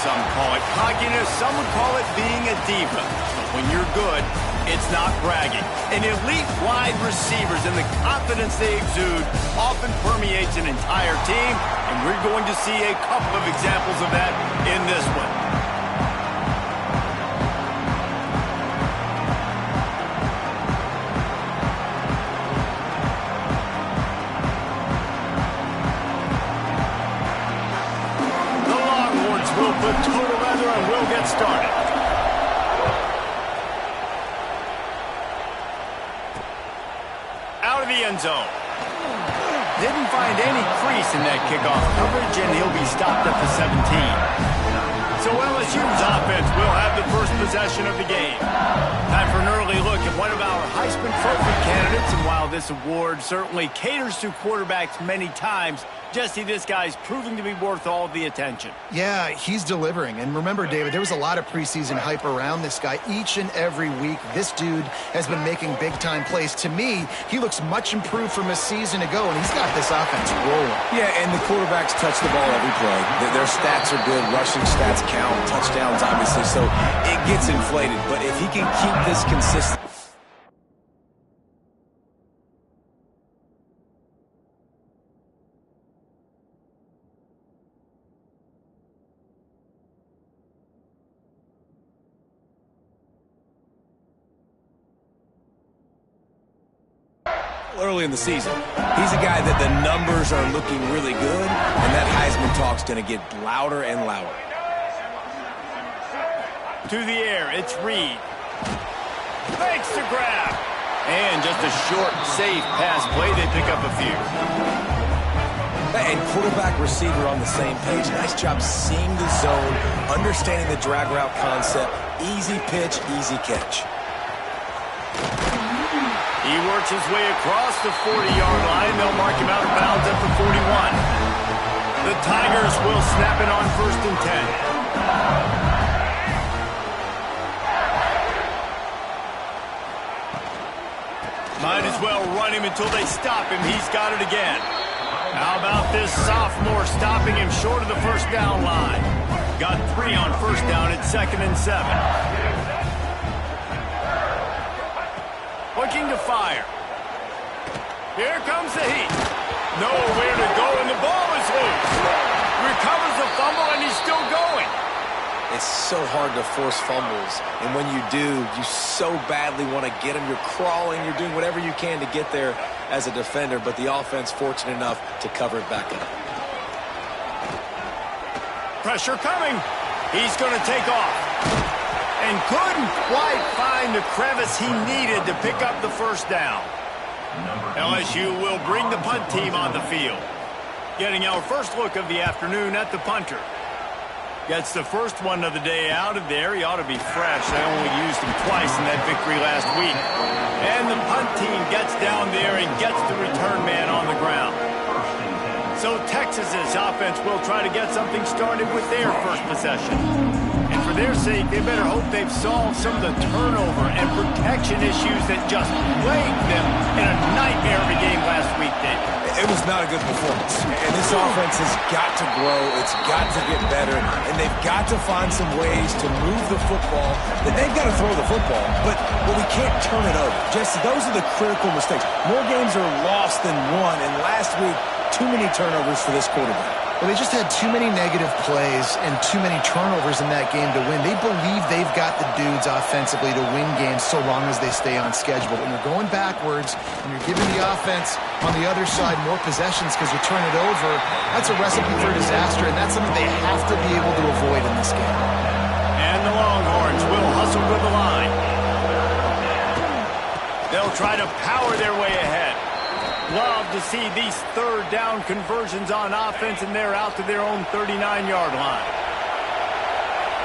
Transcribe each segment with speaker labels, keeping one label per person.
Speaker 1: some call it cockiness. Some would call it being a diva. But when you're good, it's not bragging. An elite wide receivers and the confidence they exude often permeates an entire team, and we're going to see a couple of examples of that in this one. Put total leather and we'll get started. Out of the end zone. Didn't find any crease in that kickoff coverage, and he'll be stopped at the 17. So LSU's offense will have the first possession of the game. Time for an early look at one of our Heisman Trophy candidates, and while this award certainly caters to quarterbacks many times, Jesse, this guy's proving to be worth all the attention.
Speaker 2: Yeah, he's delivering. And remember, David, there was a lot of preseason hype around this guy. Each and every week, this dude has been making big-time plays. To me, he looks much improved from a season ago, and he's got this offense rolling.
Speaker 3: Yeah, and the quarterbacks touch the ball every play. Their stats are good. Rushing stats count. Touchdowns, obviously. So it gets inflated. But if he can keep this consistent... early in the season. He's a guy that the numbers are looking really good, and that Heisman talk's going to get louder and louder.
Speaker 1: To the air, it's Reed. Fakes to grab. And just a short, safe pass play. They pick up a few.
Speaker 3: And quarterback receiver on the same page. Nice job seeing the zone, understanding the drag route concept. Easy pitch, easy catch.
Speaker 1: He works his way across the 40-yard line. They'll mark him out of bounds at the 41. The Tigers will snap it on 1st and 10. Might as well run him until they stop him. He's got it again. How about this sophomore stopping him short of the first down line? Got 3 on first down at 2nd and 7. Looking to fire. Here comes the heat. Nowhere to go, and the ball is loose. Recovers the fumble, and he's still going.
Speaker 3: It's so hard to force fumbles, and when you do, you so badly want to get them. You're crawling, you're doing whatever you can to get there as a defender, but the offense fortunate enough to cover it back up. Pressure coming. He's going to take off.
Speaker 1: And couldn't quite find the crevice he needed to pick up the first down. LSU will bring the punt team on the field. Getting our first look of the afternoon at the punter. Gets the first one of the day out of there. He ought to be fresh. They only used him twice in that victory last week. And the punt team gets down there and gets the return man on the ground. So Texas's offense will try to get something started with their first possession. And for their sake, they better hope they've solved some of the turnover and protection issues that just plagued them in a nightmare of a game last week, David.
Speaker 3: It was not a good performance. And this offense has got to grow. It's got to get better. And they've got to find some ways to move the football. They've got to throw the football, but we can't turn it over. Jesse, those are the critical mistakes. More games are lost than won. And last week, too many turnovers for this quarterback.
Speaker 2: Well, they just had too many negative plays and too many turnovers in that game to win. They believe they've got the dudes offensively to win games so long as they stay on schedule. But when you're going backwards and you're giving the offense on the other side more possessions because you turn it over, that's a recipe for disaster, and that's something they have to be able to avoid in this game.
Speaker 1: And the Longhorns will hustle to the line. They'll try to power their way ahead. Love to see these third down conversions on offense, and they're out to their own 39-yard line.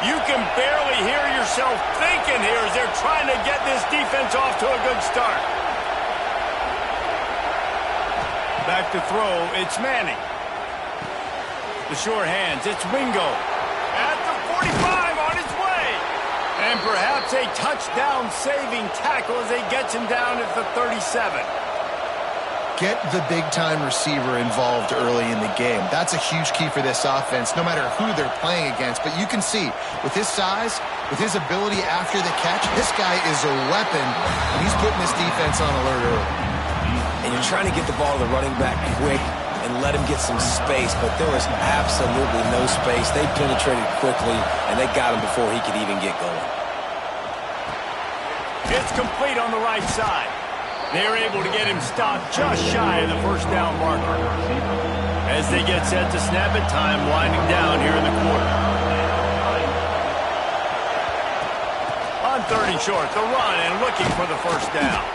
Speaker 1: You can barely hear yourself thinking here as they're trying to get this defense off to a good start. Back to throw, it's Manning. The short hands, it's Wingo. At the 45 on his way. And perhaps a touchdown-saving tackle as they get him down at the 37.
Speaker 2: Get the big-time receiver involved early in the game. That's a huge key for this offense, no matter who they're playing against. But you can see, with his size, with his ability after the catch, this guy is a weapon, and he's putting this defense on alert early.
Speaker 3: And you're trying to get the ball to the running back quick and let him get some space, but there was absolutely no space. They penetrated quickly, and they got him before he could even get going.
Speaker 1: It's complete on the right side. They're able to get him stopped just shy of the first down marker. As they get set to snap it, time winding down here in the quarter. On 3rd and short, the run and looking for the first down.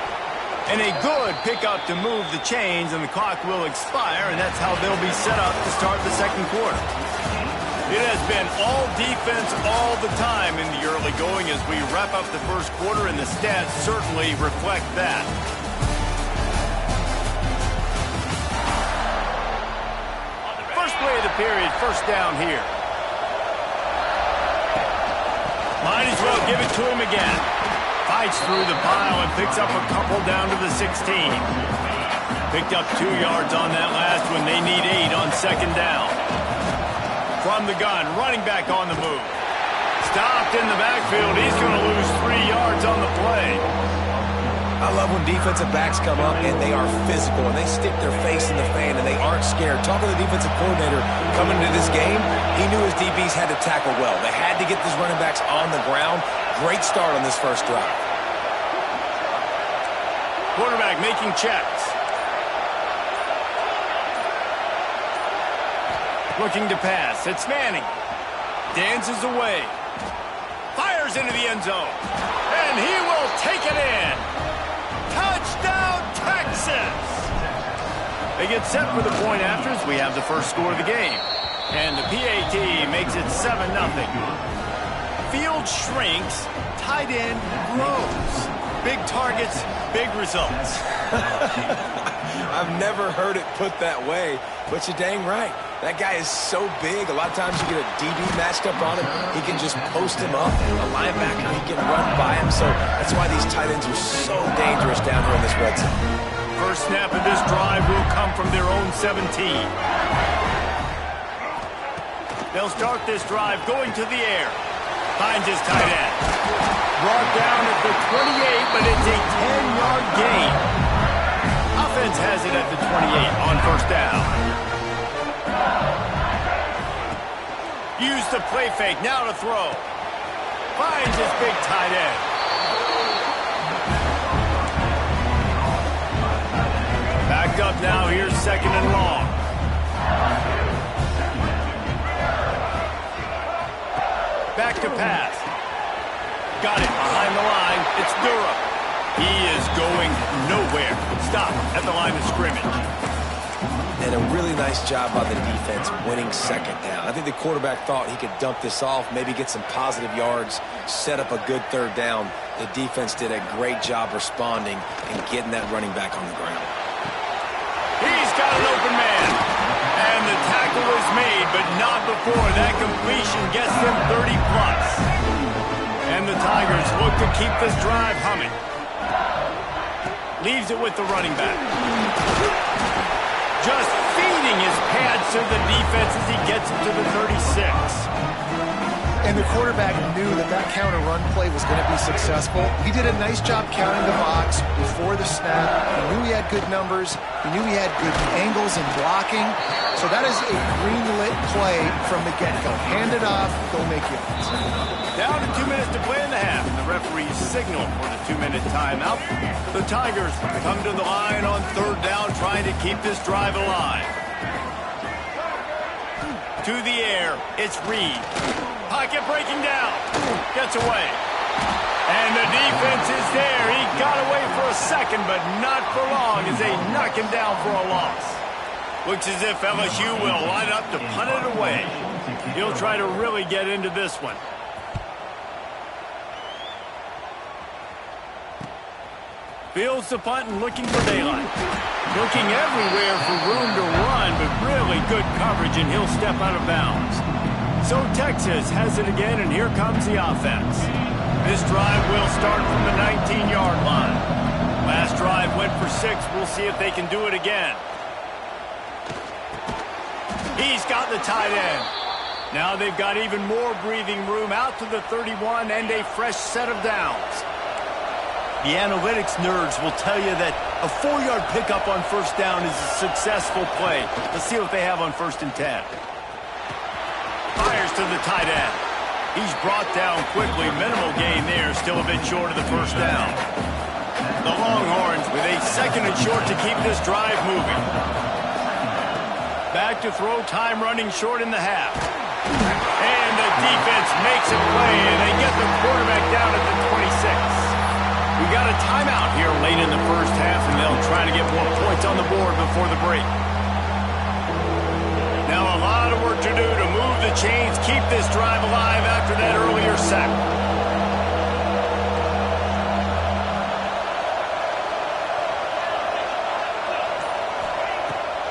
Speaker 1: And a good pickup to move the chains, and the clock will expire, and that's how they'll be set up to start the second quarter. It has been all defense all the time in the early going as we wrap up the first quarter, and the stats certainly reflect that. First play of the period, first down here. Might as well give it to him again. Fights through the pile and picks up a couple down to the 16. Picked up 2 yards on that last one. They need 8 on second down. From the gun, running back on the move. Stopped in the backfield. He's going to lose 3 yards on the play.
Speaker 3: I love when defensive backs come up and they are physical and they stick their face in the fan and they aren't scared. Talking to the defensive coordinator coming into this game, he knew his DBs had to tackle well. They had to get these running backs on the ground. Great start on this first drive.
Speaker 1: Quarterback making checks. Looking to pass. It's Manning. Dances away. Fires into the end zone. And he will take it in. Touchdown, Texas! They get set for the point afters. We have the first score of the game. And the PAT makes it 7-0. Field shrinks, tight end grows. Big targets, big results.
Speaker 3: I've never heard it put that way, but you're dang right. That guy is so big. A lot of times you get a DB matched up on him. He can just post him up. A linebacker, he can run by him. So that's why these tight ends are so dangerous down here in this red zone.
Speaker 1: First snap of this drive will come from their own 17. They'll start this drive going to the air. Finds his tight end. Brought down at the 28, but it's a 10-yard gain. Offense has it at the 28 on first down. Use the play fake, now to throw. Finds his big tight end. Backed up now, here's 2nd and long. Back to pass. Got it behind the line. It's Durham. He is going nowhere. Stop at the line of scrimmage.
Speaker 3: And a really nice job by the defense winning second down. I think the quarterback thought he could dump this off, maybe get some positive yards, set up a good third down. The defense did a great job responding and getting that running back on the ground.
Speaker 1: He's got an open man. And the tackle is made, but not before that completion gets them 30-plus. And the Tigers look to keep this drive humming. Leaves it with the running back. Just feeding his pads to the defense as he gets it to the 36.
Speaker 2: And the quarterback knew that that counter run play was going to be successful. He did a nice job counting the box before the snap. He knew he had good numbers. He knew he had good angles and blocking. So that is a green-lit play from the get-go. Hand it off, go make yards.
Speaker 1: Down to 2 minutes to play in the half. And the referees signal for the 2-minute timeout. The Tigers come to the line on third down, trying to keep this drive alive. To the air, it's Reed. Pocket breaking down. Gets away. And the defense is there. He got away for a second, but not for long as they knock him down for a loss. Looks as if LSU will line up to punt it away. He'll try to really get into this one. Fields the punt and looking for daylight. Looking everywhere for room to run, but really good coverage, and he'll step out of bounds. So Texas has it again, and here comes the offense. This drive will start from the 19-yard line. Last drive went for 6. We'll see if they can do it again. He's got the tight end. Now they've got even more breathing room out to the 31 and a fresh set of downs. The analytics nerds will tell you that a 4-yard pickup on first down is a successful play. Let's see what they have on 1st and 10. Fires to the tight end. He's brought down quickly. Minimal gain there. Still a bit short of the first down. The Longhorns with a 2nd and short to keep this drive moving. Back to throw, time running short in the half. And the defense makes a play, and they get the quarterback down at the 26. We got a timeout here late in the first half, and they'll try to get more points on the board before the break. Now a lot of work to do to move the chains, keep this drive alive after that earlier sack.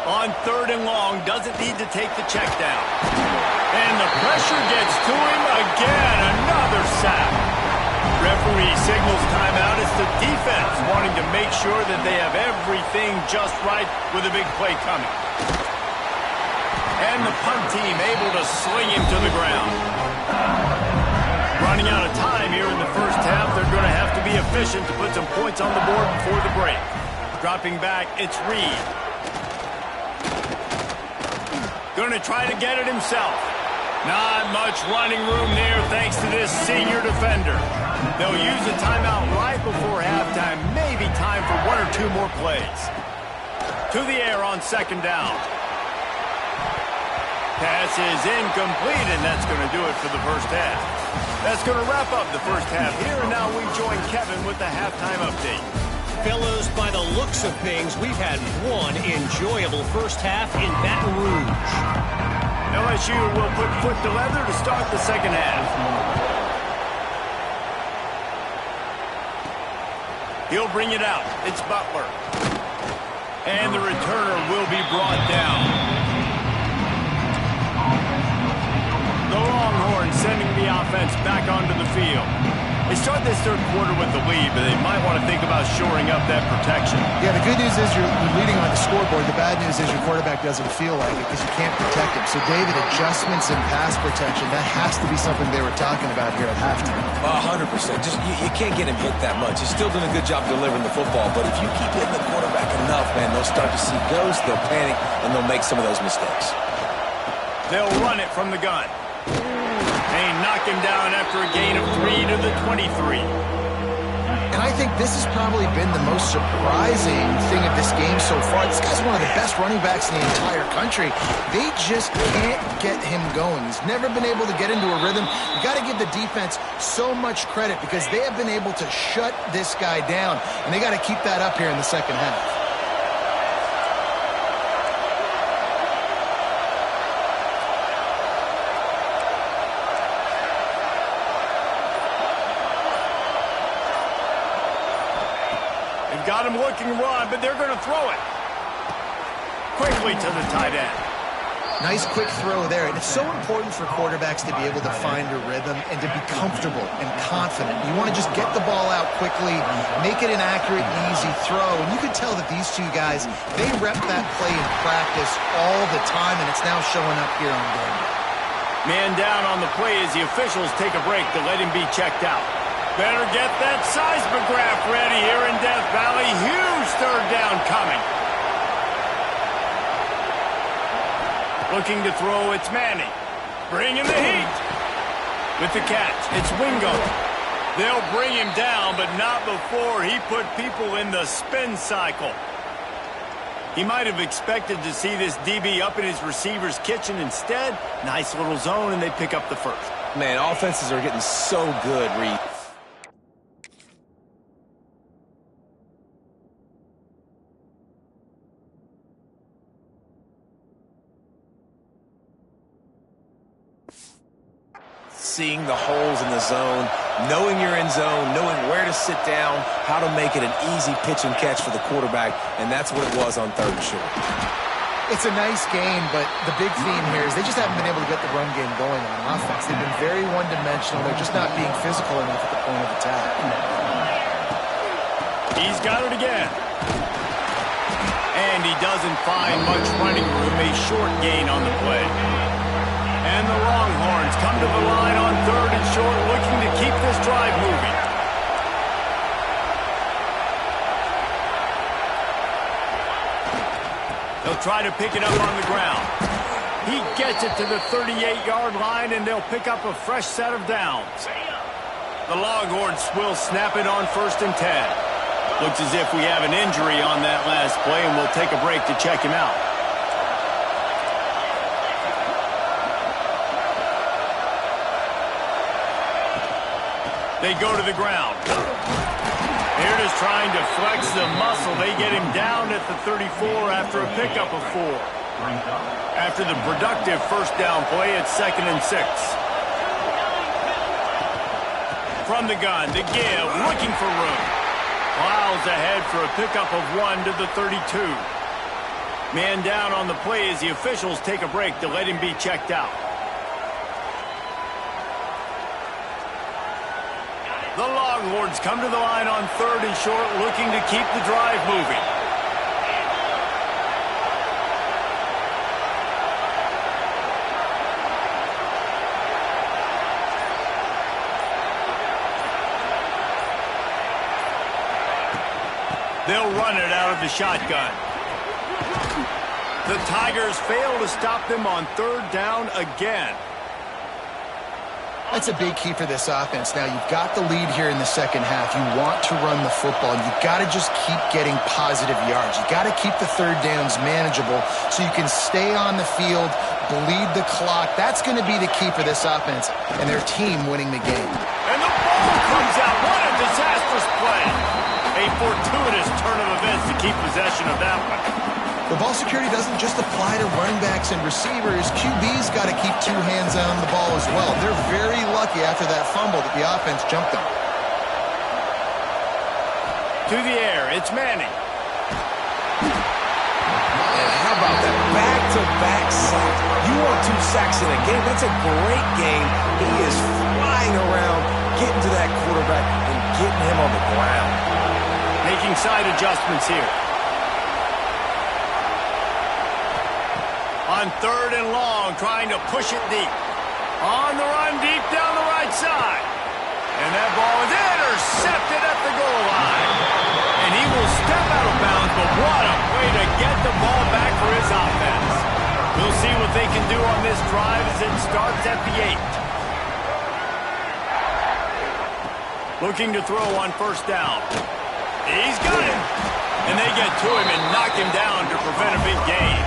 Speaker 1: On 3rd and long, doesn't need to take the check down. And the pressure gets to him again. Another sack. Referee signals timeout. It's the defense wanting to make sure that they have everything just right with a big play coming. And the punt team able to sling him to the ground. Running out of time here in the first half. They're going to have to be efficient to put some points on the board before the break. Dropping back, it's Reed. Going to try to get it himself. Not much running room there thanks to this senior defender. They'll use a timeout right before halftime. Maybe time for 1 or 2 more plays. To the air on 2nd down. Pass is incomplete, and that's going to do it for the first half. That's going to wrap up the first half here, and now we join Kevin with the halftime update.
Speaker 4: Fellows, by the looks of things, we've had one enjoyable first half in Baton Rouge.
Speaker 1: LSU will put foot to leather to start the second half. He'll bring it out. It's Butler. And the returner will be brought down. The Longhorns sending the offense back onto the field. They start this 3rd quarter with the lead, but they might want to think about shoring up that protection.
Speaker 2: Yeah, the good news is you're leading on the scoreboard. The bad news is your quarterback doesn't feel like it because you can't protect him. So, David, adjustments in pass protection, that has to be something they were talking about here at halftime.
Speaker 3: 100%. Just you can't get him hit that much. He's still doing a good job delivering the football, but if you keep hitting the quarterback enough, man, they'll start to see ghosts, they'll panic, and they'll make some of those mistakes.
Speaker 1: They'll run it from the gun. They knock him down after a gain of 3 to the 23.
Speaker 2: And I think this has probably been the most surprising thing of this game so far. This guy's one of the best running backs in the entire country. They just can't get him going. He's never been able to get into a rhythm. You got to give the defense so much credit because they have been able to shut this guy down, and they got to keep that up here in the second half.
Speaker 1: Got him looking run, but they're going to throw it. Quickly to the tight end.
Speaker 2: Nice quick throw there. And it's so important for quarterbacks to be able to find a rhythm and to be comfortable and confident. You want to just get the ball out quickly, make it an accurate, easy throw. And you can tell that these two guys, they rep that play in practice all the time, and it's now showing up here on game day.
Speaker 1: Man down on the play as the officials take a break to let him be checked out. Better get that seismograph ready here in Death Valley. Huge 3rd down coming. Looking to throw, it's Manning. Bringing the heat. With the catch, it's Wingo. They'll bring him down, but not before he put people in the spin cycle. He might have expected to see this DB up in his receiver's kitchen. Instead, nice little zone, and they pick up the first.
Speaker 3: Man, offenses are getting so good, Reed. Seeing the holes in the zone, knowing you're in zone, knowing where to sit down, how to make it an easy pitch and catch for the quarterback, and that's what it was on 3rd and short.
Speaker 2: It's a nice game, but the big theme here is they just haven't been able to get the run game going on offense. They've been very one-dimensional. They're just not being physical enough at the point of attack.
Speaker 1: He's got it again. And he doesn't find much running room, a short gain on the play. And the Longhorns come to the line on 3rd and short, looking to keep this drive moving. They'll try to pick it up on the ground. He gets it to the 38-yard line, and they'll pick up a fresh set of downs. The Longhorns will snap it on 1st and 10. Looks as if we have an injury on that last play, and we'll take a break to check him out. They go to the ground. Here it is trying to flex the muscle. They get him down at the 34 after a pickup of 4. After the productive first down play, it's 2nd and 6. From the gun, the give, looking for room. Plows ahead for a pickup of 1 to the 32. Man down on the play as the officials take a break to let him be checked out. The Longhorns come to the line on 3rd and short, looking to keep the drive moving. They'll run it out of the shotgun. The Tigers fail to stop them on 3rd down again.
Speaker 2: That's a big key for this offense. Now, you've got the lead here in the second half. You want to run the football, and you've got to just keep getting positive yards. You've got to keep the 3rd downs manageable so you can stay on the field, bleed the clock. That's going to be the key for this offense and their team winning the game.
Speaker 1: And the ball comes out. What a disastrous play. A fortuitous turn of events to keep possession of that one.
Speaker 2: The ball security doesn't just apply to running backs and receivers. QB's got to keep 2 hands on the ball as well. They're very lucky after that fumble that the offense jumped on.
Speaker 1: To the air, it's Manning.
Speaker 3: And how about that back-to-back sack? You want 2 sacks in a game? That's a great game. He is flying around, getting to that quarterback and getting him on the ground.
Speaker 1: Making side adjustments here. On 3rd and long, trying to push it deep. On the run, deep down the right side. And that ball is intercepted at the goal line. And he will step out of bounds, but what a way to get the ball back for his offense. We'll see what they can do on this drive as it starts at the 8. Looking to throw on 1st down. He's got it. And they get to him and knock him down to prevent a big gain.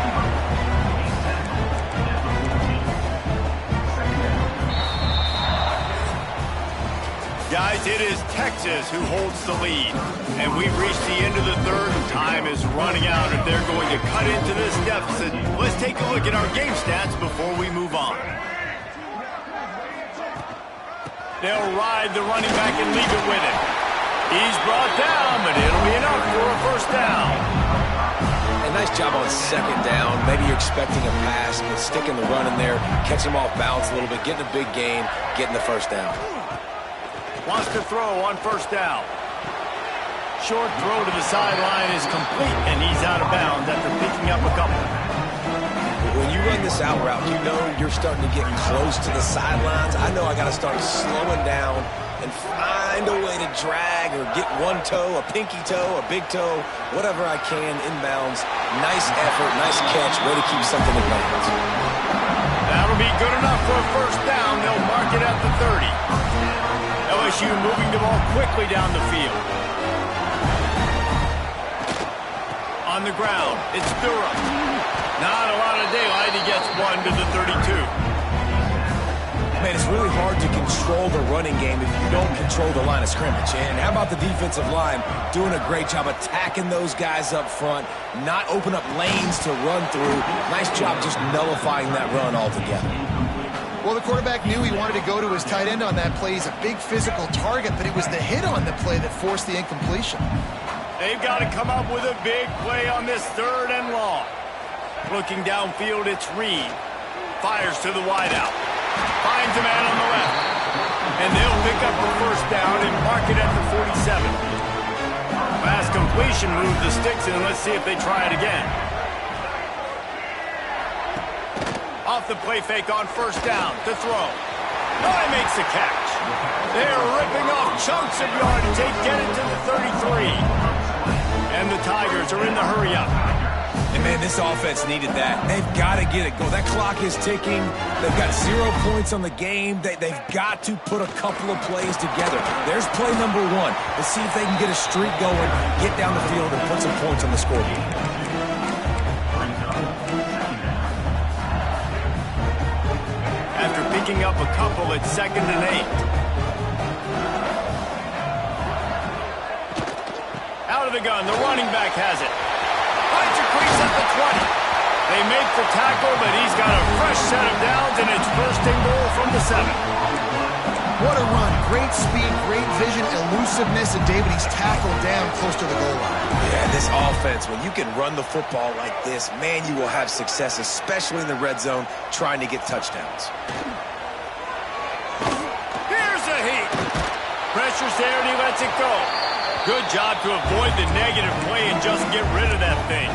Speaker 1: Guys, it is Texas who holds the lead. And we've reached the end of the 3rd. Time is running out if they're going to cut into this deficit. Let's take a look at our game stats before we move on. They'll ride the running back and leave it with him. He's brought down, but it'll be enough for a 1st down.
Speaker 3: A nice job on 2nd down. Maybe you're expecting a pass, but sticking the run in there, catch him off balance a little bit, getting a big gain, getting the 1st down.
Speaker 1: Wants to throw on 1st down. Short throw to the sideline is complete, and he's out of bounds after picking up a couple.
Speaker 3: When you run this out route, you know you're starting to get close to the sidelines. I know I got to start slowing down and find a way to drag or get one toe, a pinky toe, a big toe, whatever I can inbounds. Nice effort, nice catch, way to keep something in bounds.
Speaker 1: That'll be good enough for a 1st down. They'll mark it at the 30. LSU moving the ball quickly down the field. On the ground, it's Durham. Not a lot of daylight. He gets 1 to the 32.
Speaker 3: Man, it's really hard to control the running game if you don't control the line of scrimmage. And how about the defensive line doing a great job attacking those guys up front, not open up lanes to run through. Nice job just nullifying that run altogether.
Speaker 2: Well, the quarterback knew he wanted to go to his tight end on that play. He's a big physical target, but it was the hit on the play that forced the incompletion.
Speaker 1: They've got to come up with a big play on this 3rd and long. Looking downfield, it's Reed. Fires to the wideout. Finds a man on the left. And they'll pick up the 1st down and mark it at the 47. Pass completion moved the sticks, and let's see if they try it again. Off the play fake on first down to throw. Oh, he makes the catch. They're ripping off chunks of yardage. They get it to the 33. And the Tigers are in the hurry-up.
Speaker 3: And, man, this offense needed that. They've got to get it going. That clock is ticking. They've got 0 points on the game. They've got to put a couple of plays together. There's play number 1. Let's see if they can get a streak going, get down the field, and put some points on the scoreboard.
Speaker 1: After picking up a couple, it's 2nd and 8. Out of the gun, the running back has it. Finds a crease at the 20. They make the tackle, but he's got a fresh set of downs, and it's 1st and goal from the 7.
Speaker 2: What a run. Great speed, great vision, elusiveness, and David, he's tackled down close to the goal line.
Speaker 3: Yeah, this offense, when you can run the football like this, man, you will have success, especially in the red zone, trying to get touchdowns.
Speaker 1: Here's a heat. Pressure's there, and he lets it go. Good job to avoid the negative play and just get rid of that thing.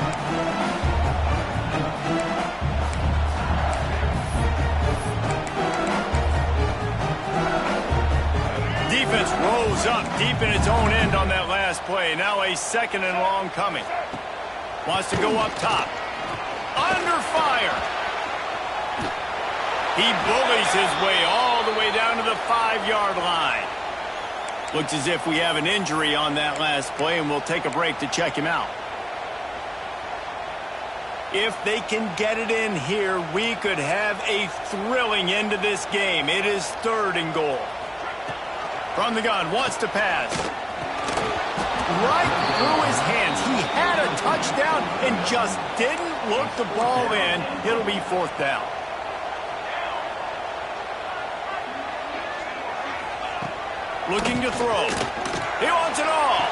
Speaker 1: Defense rose up deep in its own end on that last play. Now a 2nd and long coming. Wants to go up top. Under fire. He bullies his way all the way down to the 5-yard line. Looks as if we have an injury on that last play, and we'll take a break to check him out. If they can get it in here, we could have a thrilling end to this game. It is 3rd and goal. From the gun, wants to pass. Right through his hands. He had a touchdown and just didn't look the ball in. It'll be 4th down. Looking to throw. He wants it all.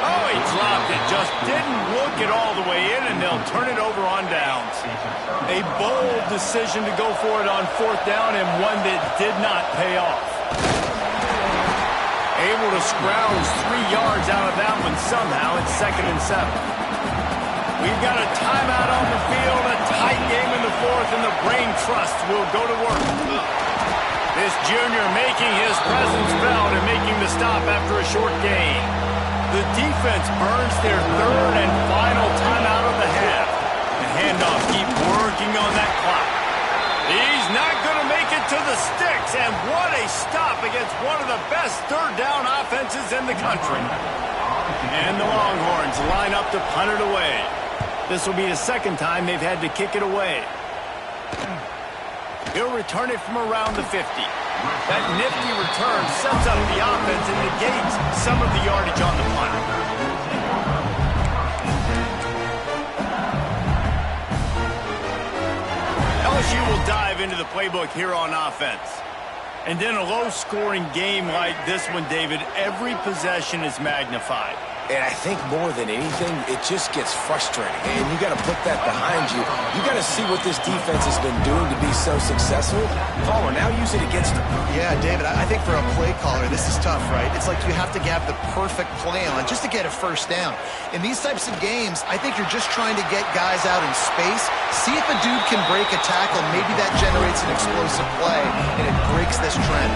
Speaker 1: Oh, he dropped it. Just didn't look it all the way in, and they'll turn it over on downs. A bold decision to go for it on 4th down, and one that did not pay off. Able to scrounge 3 yards out of that one somehow. It's 2nd and 7. We've got a timeout on the field, a tight game in the 4th, and the brain trust will go to work. This junior making his presence felt and making the stop after a short gain. The defense burns their 3rd and final timeout of the half. The handoff keep working on that clock. He's not going to make it to the sticks, and what a stop against one of the best 3rd down offenses in the country. And the Longhorns line up to punt it away. This will be the 2nd time they've had to kick it away. He'll return it from around the 50. That nifty return sets up the offense and negates some of the yardage on the punt. LSU will dive into the playbook here on offense. And in a low-scoring game like this one, David, every possession is magnified.
Speaker 3: And I think more than anything, it just gets frustrating. And you got to put that behind you. You got to see what this defense has been doing to be so successful. Caller, now use it against them.
Speaker 2: Yeah, David, I think for a play caller, this is tough, right? It's like you have to have the perfect play on just to get a 1st down. In these types of games, I think you're just trying to get guys out in space, see if a dude can break a tackle. Maybe that generates an explosive play, and it breaks this trend.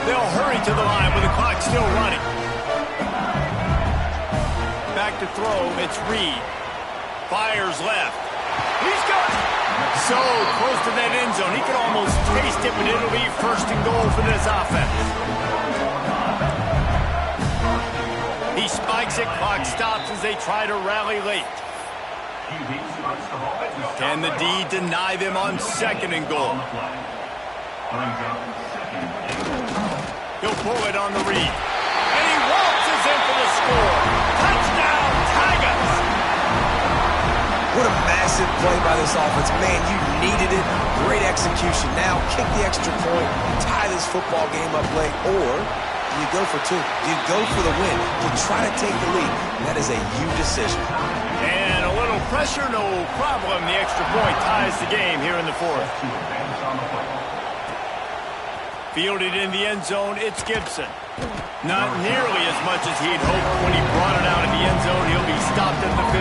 Speaker 1: They'll hurry to the line with the clock still running. Back to throw, it's Reed. Fires left. He's got it. So close to that end zone. He could almost taste it, but it'll be 1st and goal for this offense. He spikes it, clock stops as they try to rally late. Can the D deny them on 2nd and goal? He'll pull it on the Reed. And he waltzes in for the score. Touchdown, Tigers!
Speaker 3: What a massive play by this offense. Man, you needed it. Great execution. Now kick the extra point, tie this football game up late, or you go for 2. You go for the win. You try to take the lead. That is a huge decision.
Speaker 1: And a little pressure, no problem. The extra point ties the game here in the 4th. Fielded in the end zone, it's Gibson. Not nearly as much as he'd hoped when he brought it out in the end zone. He'll be stopped at the 15.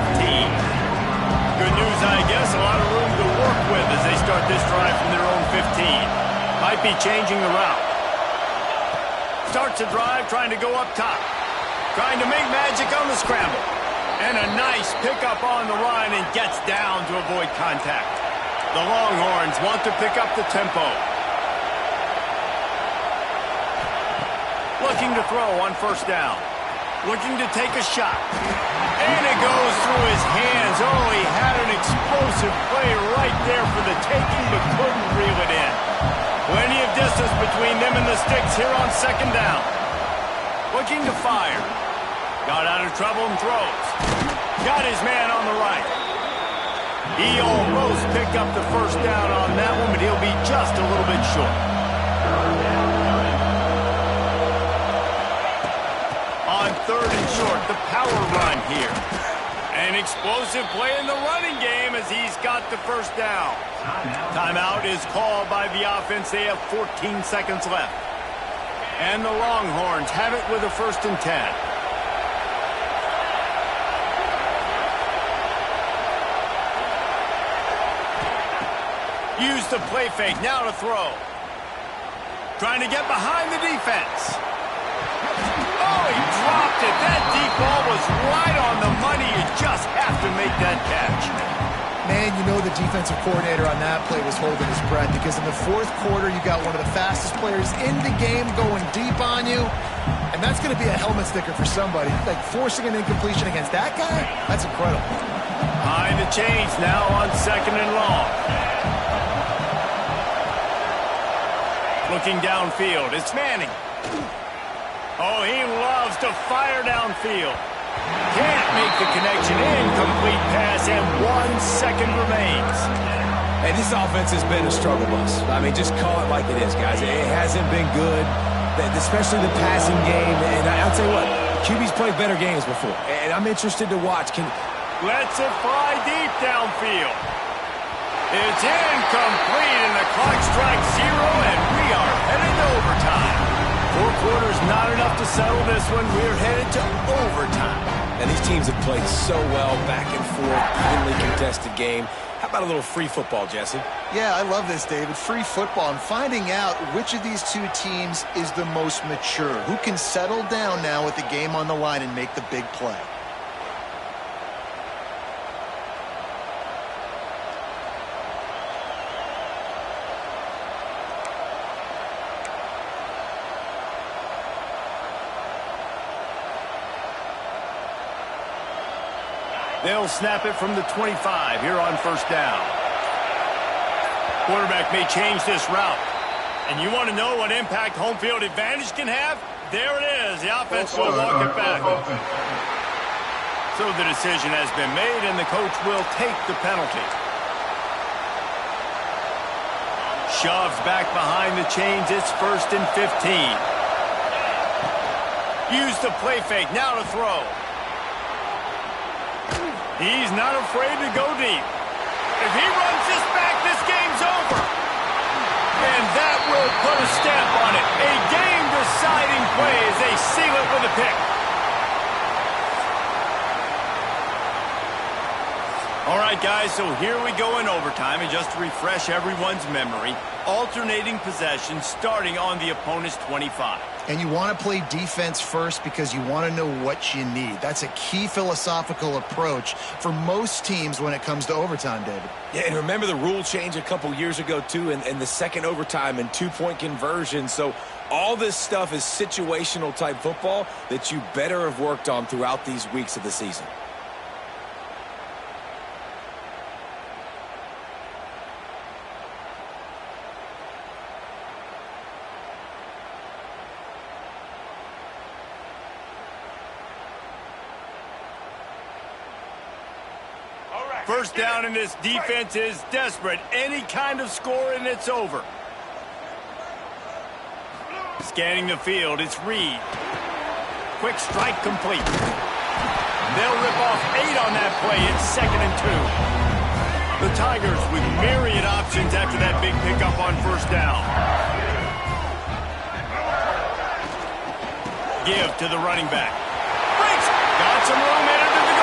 Speaker 1: Good news, I guess. A lot of room to work with as they start this drive from their own 15. Might be changing the route. Starts the drive trying to go up top. Trying to make magic on the scramble. And a nice pickup on the line and gets down to avoid contact. The Longhorns want to pick up the tempo. Looking to throw on first down. Looking to take a shot. And it goes through his hands. Oh, he had an explosive play right there for the taking, but couldn't reel it in. Plenty of distance between them and the sticks here on second down. Looking to fire. Got out of trouble and throws. Got his man on the right. He almost picked up the first down on that one, but he'll be just a little bit short. On third and short, the power run here. An explosive play in the running game as he's got the first down. Timeout is called by the offense. They have 14 seconds left. And the Longhorns have it with a 1st and 10. Use the play fake, now to throw. Trying to get behind the defense. Oh, he dropped it. That deep ball was right on the money. You just have to make that catch.
Speaker 2: Man, you know the defensive coordinator on that play was holding his breath because in the 4th quarter, you got one of the fastest players in the game going deep on you. And that's going to be a helmet sticker for somebody. Like forcing an incompletion against that guy, that's incredible.
Speaker 1: Behind the chains now on 2nd and long. Looking downfield, it's Manning. Oh, he loves to fire downfield. Can't make the connection. Incomplete pass, and 1 second remains.
Speaker 3: And this offense has been a struggle bus. I mean, just call it like it is, guys. It hasn't been good, especially the passing game. And I'll tell you what, QB's played better games before. And I'm interested to watch.
Speaker 1: Lets it fly deep downfield. It's incomplete, and the clock strikes 0, and we are headed to overtime. 4 quarters not enough to settle this one. We're headed to overtime.
Speaker 3: And these teams have played so well, back and forth, evenly contested game. How about a little free football, Jesse?
Speaker 2: Yeah, I love this, David. Free football and finding out which of these two teams is the most mature. Who can settle down now with the game on the line and make the big play.
Speaker 1: They'll snap it from the 25 here on first down. Quarterback may change this route. And you want to know what impact home field advantage can have? There it is. The offense will walk it back. So the decision has been made, and the coach will take the penalty. Shoves back behind the chains. It's 1st and 15. Use the play fake. Now to throw. He's not afraid to go deep. If he runs this back, this game's over. And that will put a stamp on it. A game-deciding play as they seal it with a pick. All right, guys, so here we go in overtime. And just to refresh everyone's memory, alternating possession starting on the opponent's 25.
Speaker 2: And you want to play defense first because you want to know what you need. That's a key philosophical approach for most teams when it comes to overtime, David.
Speaker 3: Yeah, and remember the rule change a couple years ago, too, and the second overtime and 2-point conversion. So all this stuff is situational type football that you better have worked on throughout these weeks of the season.
Speaker 1: First down, and this defense is desperate. Any kind of score, and it's over. Scanning the field, it's Reed. Quick strike complete. They'll rip off 8 on that play. It's 2nd and 2. The Tigers with myriad options after that big pickup on first down. give to the running back. Breaks. Got some room, entered to the